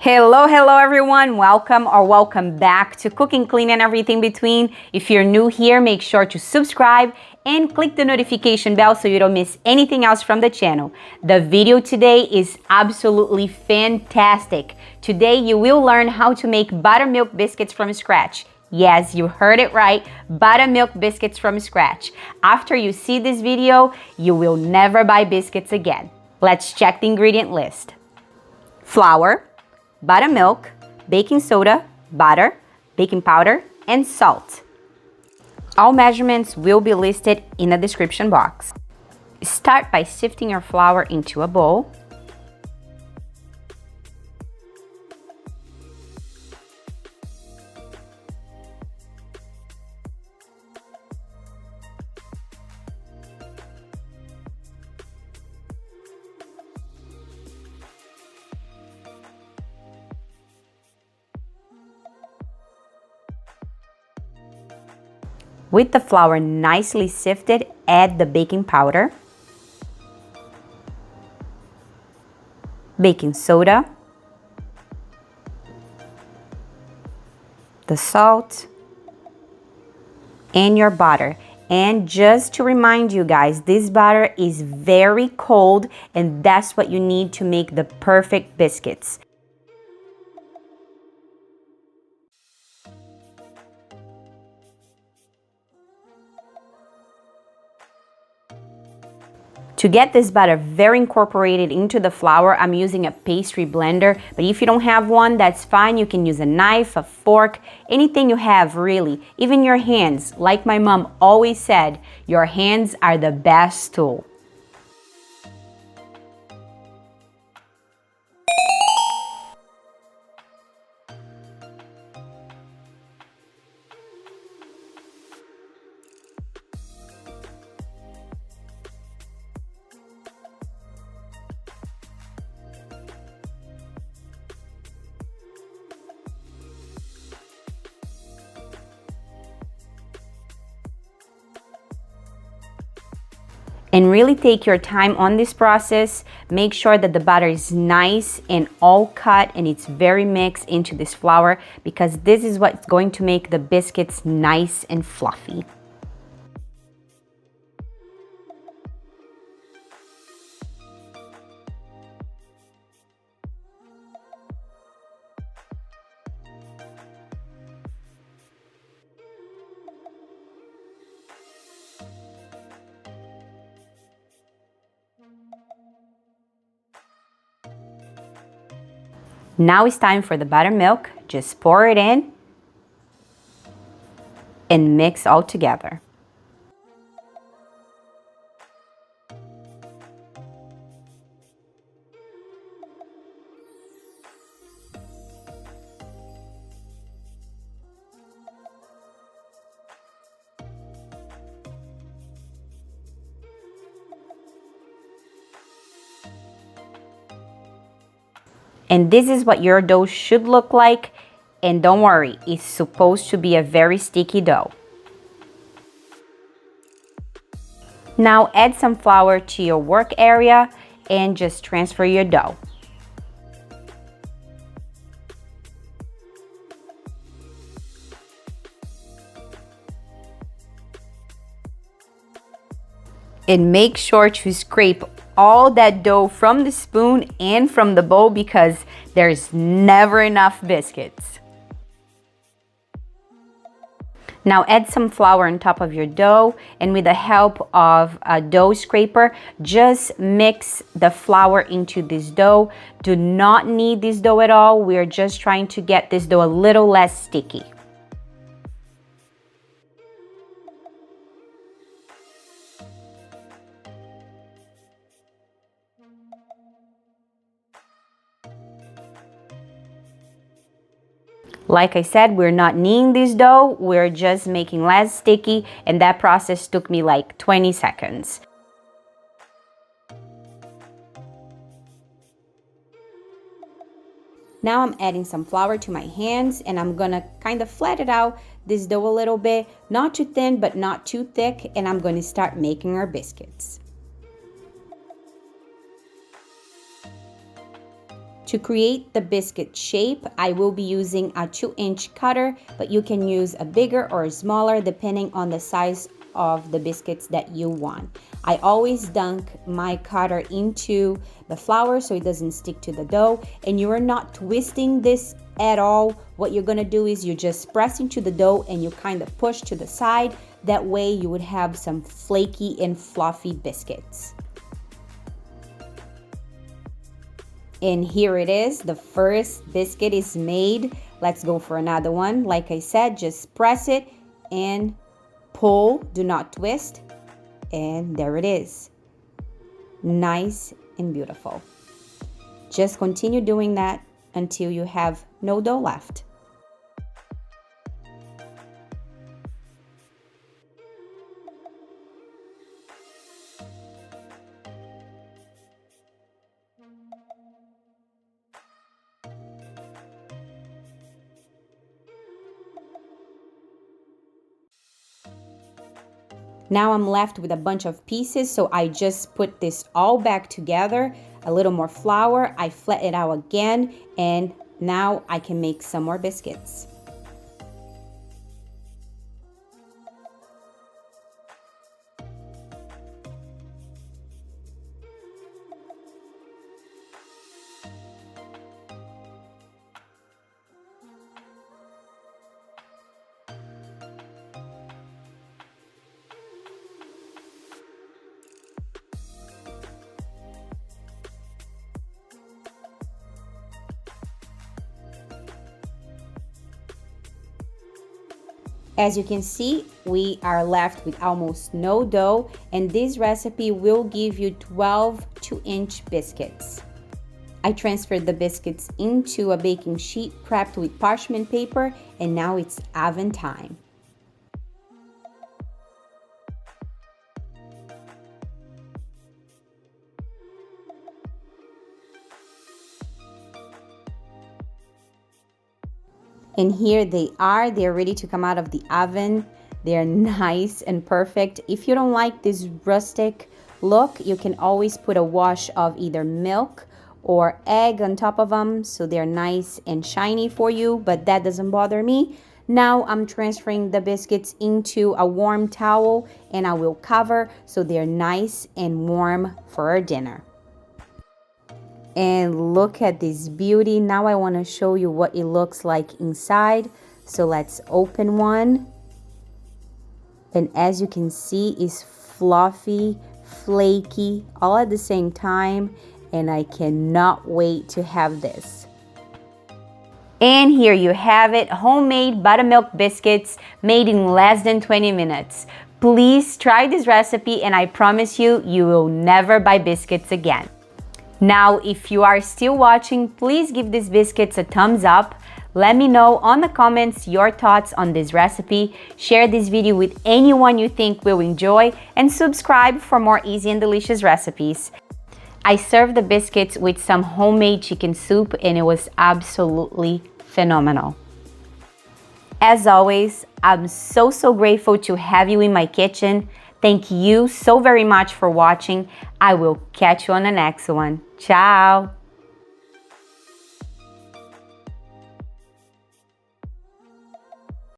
Hello everyone. Welcome back to Cooking Clean and Everything Between. If you're new here, make sure to subscribe and click the notification bell so you don't miss anything else from the channel. The video today is absolutely fantastic. Today you will learn how to make buttermilk biscuits from scratch. Yes, you heard it right, buttermilk biscuits from scratch. After you see this video, you will never buy biscuits again. Let's check the ingredient list. Flour, buttermilk, baking soda, butter, baking powder, and salt. All measurements will be listed in the description box. Start by sifting your flour into a bowl. With the flour nicely sifted, add the baking powder, baking soda, the salt, and your butter. And just to remind you guys, this butter is very cold and that's what you need to make the perfect biscuits. To get this butter very incorporated into the flour, I'm using a pastry blender, but if you don't have one, that's fine. You can use a knife, a fork, anything you have really, even your hands. Like my mom always said, your hands are the best tool. And really take your time on this process. Make sure that the butter is nice and all cut and it's very mixed into this flour because this is what's going to make the biscuits nice and fluffy. Now it's time for the buttermilk. Just pour it in and mix all together. And this is what your dough should look like. And don't worry, it's supposed to be a very sticky dough. Now add some flour to your work area and just transfer your dough. And make sure to scrape all that dough from the spoon and from the bowl because there's never enough biscuits. Now add some flour on top of your dough and with the help of a dough scraper, just mix the flour into this dough. Do not knead this dough at all. We're just trying to get this dough a little less sticky. Like I said, we're not kneading this dough, we're just making less sticky, and that process took me like 20 seconds. Now I'm adding some flour to my hands and I'm gonna kind of flatten out this dough a little bit, not too thin but not too thick, and I'm going to start making our biscuits. To create the biscuit shape, I will be using a 2-inch cutter, but you can use a bigger or a smaller depending on the size of the biscuits that you want. I always dunk my cutter into the flour so it doesn't stick to the dough, and you are not twisting this at all. What you're gonna do is you just press into the dough and you kind of push to the side. That way you would have some flaky and fluffy biscuits. And here it is, the first biscuit is made. Let's go for another one. Like I said, just press it and pull, do not twist. And there it is. Nice and beautiful. Just continue doing that until you have no dough left. Now I'm left with a bunch of pieces, so I just put this all back together, a little more flour, I flatten it out again, and now I can make some more biscuits. As you can see, we are left with almost no dough, and this recipe will give you 12 2-inch biscuits. I transferred the biscuits into a baking sheet prepped with parchment paper, and now it's oven time. And here they are, they're ready to come out of the oven. They're nice and perfect. If you don't like this rustic look, you can always put a wash of either milk or egg on top of them so they're nice and shiny for you, but that doesn't bother me. Now I'm transferring the biscuits into a warm towel and I will cover so they're nice and warm for our dinner. And look at this beauty. Now I want to show you what it looks like inside. So let's open one. And as you can see, it's fluffy, flaky, all at the same time. And I cannot wait to have this. And here you have it, homemade buttermilk biscuits made in less than 20 minutes. Please try this recipe and I promise you, you will never buy biscuits again. Now, if you are still watching, please give these biscuits a thumbs up. Let me know on the comments your thoughts on this recipe. Share this video with anyone you think will enjoy and subscribe for more easy and delicious recipes. I served the biscuits with some homemade chicken soup and it was absolutely phenomenal. As always, I'm so grateful to have you in my kitchen. Thank you so very much for watching. I will catch you on the next one. Ciao!